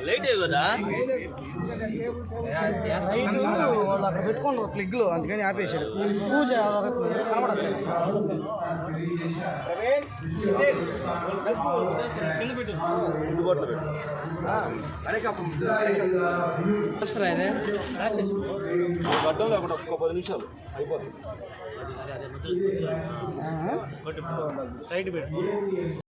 Light కదా వాళ్ళు అక్కడ పెట్టుకోండి ప్లగ్లో, అందుకని ఆపేసాడు. పూజ కనబడట్లేదు. గడ్డం లేకుండా ఒక 10 నిమిషాలు అయిపోతుంది. సైడ్ పెట్టు.